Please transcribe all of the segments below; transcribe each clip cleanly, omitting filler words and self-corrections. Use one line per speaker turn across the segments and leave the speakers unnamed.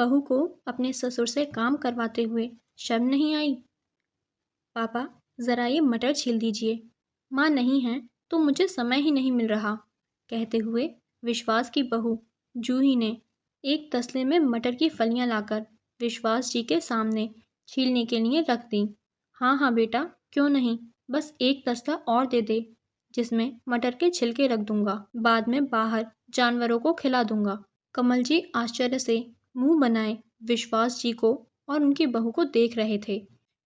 बहू को अपने ससुर से काम करवाते हुए शर्म नहीं आई? पापा, ज़रा ये मटर छील दीजिए। माँ नहीं है तो मुझे समय ही नहीं मिल रहा, कहते हुए विश्वास की बहू जूही ने एक तसले में मटर की फलियां लाकर विश्वास जी के सामने छीलने के लिए रख दी। हाँ हाँ बेटा, क्यों नहीं, बस एक तसला और दे दे, जिसमें मटर के छिलके रख दूंगा, बाद में बाहर जानवरों को खिला दूंगा। कमल जी आश्चर्य से मुंह बनाए विश्वास जी को और उनकी बहू को देख रहे थे।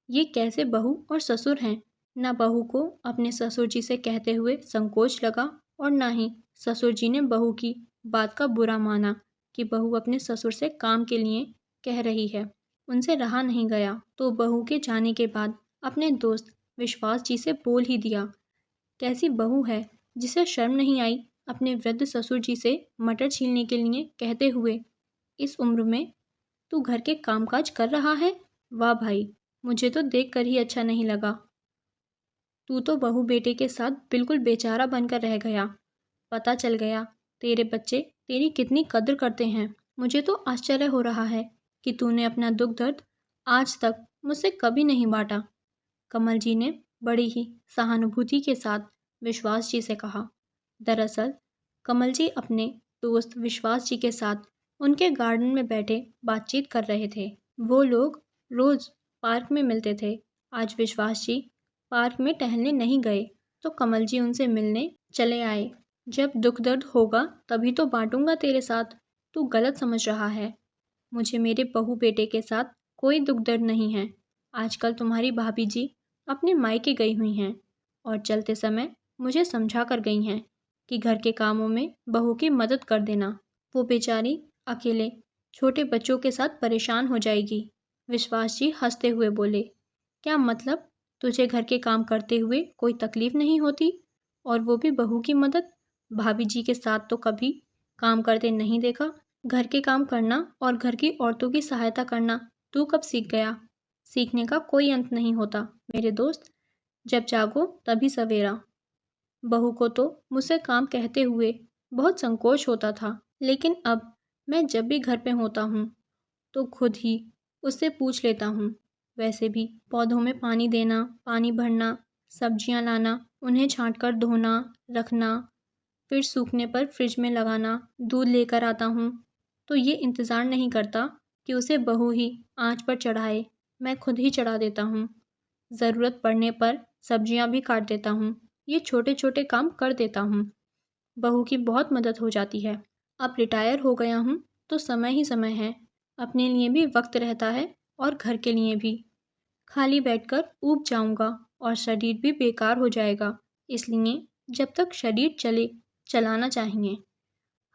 ये कैसे बहू और ससुर हैं? न बहू को अपने ससुर जी से कहते हुए संकोच लगा और न ही ससुर जी ने बहू की बात का बुरा माना कि बहू अपने ससुर से काम के लिए कह रही है। उनसे रहा नहीं गया तो बहू के जाने के बाद अपने दोस्त विश्वास जी से बोल ही दिया, कैसी बहू है जिसे शर्म नहीं आई अपने वृद्ध ससुर जी से मटर छीलने के लिए कहते हुए। इस उम्र में तू घर के कामकाज कर रहा है? वाह भाई, मुझे तो देख कर ही अच्छा नहीं लगा। तू तो बहू बेटे के साथ बिल्कुल बेचारा बनकर रह गया। पता चल गया तेरे बच्चे तेरी कितनी कद्र करते हैं। मुझे तो आश्चर्य हो रहा है कि तूने अपना दुख दर्द आज तक मुझसे कभी नहीं बांटा। कमल जी ने बड़ी ही सहानुभूति के साथ विश्वास जी से कहा। दरअसल कमल जी अपने दोस्त विश्वास जी के साथ उनके गार्डन में बैठे बातचीत कर रहे थे। वो लोग रोज पार्क में मिलते थे। आज विश्वास जी पार्क में टहलने नहीं गए तो कमल जी उनसे मिलने चले आए। जब दुख दर्द होगा तभी तो बांटूंगा तेरे साथ, तू गलत समझ रहा है। मुझे मेरे बहू बेटे के साथ कोई दुख दर्द नहीं है। आजकल तुम्हारी भाभी जी अपने मायके गई हुई हैं और चलते समय मुझे समझा कर गई हैं कि घर के कामों में बहू की मदद कर देना। वो बेचारी अकेले छोटे बच्चों के साथ परेशान हो जाएगी। विश्वास जी हंसते हुए बोले, क्या मतलब, तुझे घर के काम करते हुए कोई तकलीफ नहीं होती? और वो भी बहू की मदद? भाभी जी के साथ तो कभी काम करते नहीं देखा। घर के काम करना और घर की औरतों की सहायता करना तू कब सीख गया? सीखने का कोई अंत नहीं होता मेरे दोस्त, जब जागो तभी सवेरा। बहू को तो मुझसे काम कहते हुए बहुत संकोच होता था, लेकिन अब मैं जब भी घर पे होता हूँ तो खुद ही उससे पूछ लेता हूँ। वैसे भी पौधों में पानी देना, पानी भरना, सब्जियाँ लाना, उन्हें छाँट कर धोना, रखना, फिर सूखने पर फ्रिज में लगाना, दूध लेकर आता हूँ तो ये इंतज़ार नहीं करता कि उसे बहू ही आँच पर चढ़ाए, मैं खुद ही चढ़ा देता हूँ। ज़रूरत पड़ने पर सब्जियाँ भी काट देता हूँ। ये छोटे छोटे काम कर देता हूँ। बहू की बहुत मदद हो जाती है। अब रिटायर हो गया हूँ तो समय ही समय है। अपने लिए भी वक्त रहता है और घर के लिए भी। खाली बैठकर ऊब जाऊंगा और शरीर भी बेकार हो जाएगा। इसलिए जब तक शरीर चले, चलाना चाहिए।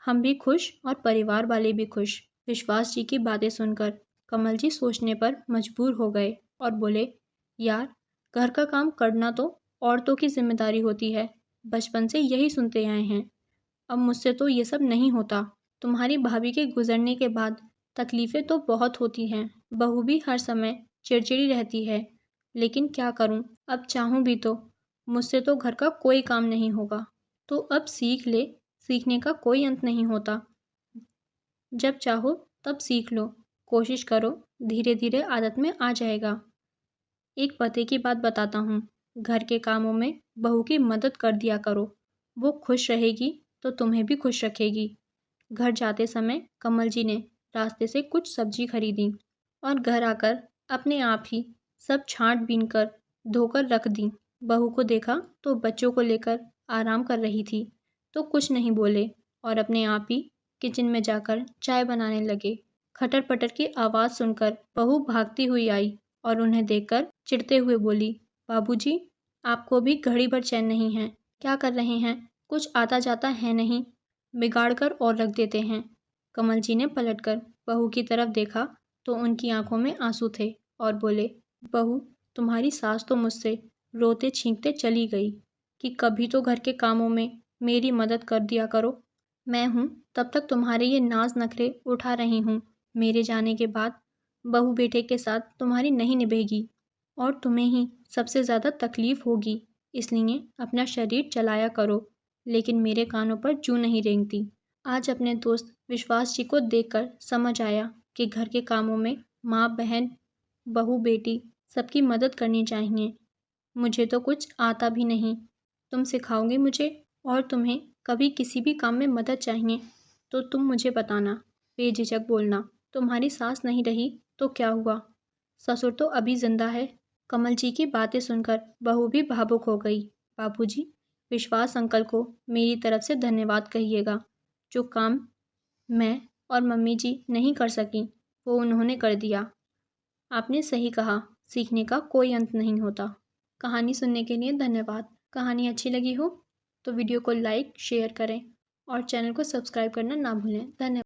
हम भी खुश और परिवार वाले भी खुश। विश्वास जी की बातें सुनकर कमल जी सोचने पर मजबूर हो गए और बोले, यार, घर का काम करना तो औरतों की जिम्मेदारी होती है। बचपन से यही सुनते आए हैं। अब मुझसे तो ये सब नहीं होता। तुम्हारी भाभी के गुजरने के बाद तकलीफ़ें तो बहुत होती हैं। बहू भी हर समय चिड़चिड़ी रहती है। लेकिन क्या करूं, अब चाहूं भी तो मुझसे तो घर का कोई काम नहीं होगा। तो अब सीख ले, सीखने का कोई अंत नहीं होता। जब चाहो तब सीख लो। कोशिश करो, धीरे धीरे आदत में आ जाएगा। एक पते की बात बताता हूँ, घर के कामों में बहू की मदद कर दिया करो। वो खुश रहेगी तो तुम्हें भी खुश रखेगी। घर जाते समय कमल जी ने रास्ते से कुछ सब्जी खरीदी और घर आकर अपने आप ही सब छांट बीन कर धोकर रख दी। बहू को देखा तो बच्चों को लेकर आराम कर रही थी तो कुछ नहीं बोले और अपने आप ही किचन में जाकर चाय बनाने लगे। खटर पटर की आवाज़ सुनकर बहू भागती हुई आई और उन्हें देखकर चिढ़ते हुए बोली, बाबूजी, आपको भी घड़ी भर चैन नहीं है। क्या कर रहे हैं? कुछ आता जाता है नहीं, बिगाड़ कर और रख देते हैं। कमल जी ने पलटकर बहू की तरफ देखा तो उनकी आंखों में आंसू थे और बोले, बहू, तुम्हारी सास तो मुझसे रोते छींकते चली गई कि कभी तो घर के कामों में मेरी मदद कर दिया करो। मैं हूँ तब तक तुम्हारे ये नाज नखरे उठा रही हूँ। मेरे जाने के बाद बहू बेटे के साथ तुम्हारी नहीं निभेगी और तुम्हें ही सबसे ज़्यादा तकलीफ होगी। इसलिए अपना शरीर चलाया करो। लेकिन मेरे कानों पर जूं नहीं रेंगती। आज अपने दोस्त विश्वास जी को देखकर समझ आया कि घर के कामों में माँ, बहन, बहू, बेटी सबकी मदद करनी चाहिए। मुझे तो कुछ आता भी नहीं। तुम सिखाओगे मुझे, और तुम्हें कभी किसी भी काम में मदद चाहिए तो तुम मुझे बताना, बेझिझक बोलना। तुम्हारी सास नहीं रही तो क्या हुआ? ससुर तो अभी जिंदा है। कमल जी की बातें सुनकर बहू भी भावुक हो गई। बाबूजी, विश्वास अंकल को मेरी तरफ से धन्यवाद कहिएगा। जो काम मैं और मम्मी जी नहीं कर सकी वो उन्होंने कर दिया। आपने सही कहा, सीखने का कोई अंत नहीं होता। कहानी सुनने के लिए धन्यवाद। कहानी अच्छी लगी हो तो वीडियो को लाइक शेयर करें और चैनल को सब्सक्राइब करना ना भूलें। धन्यवाद।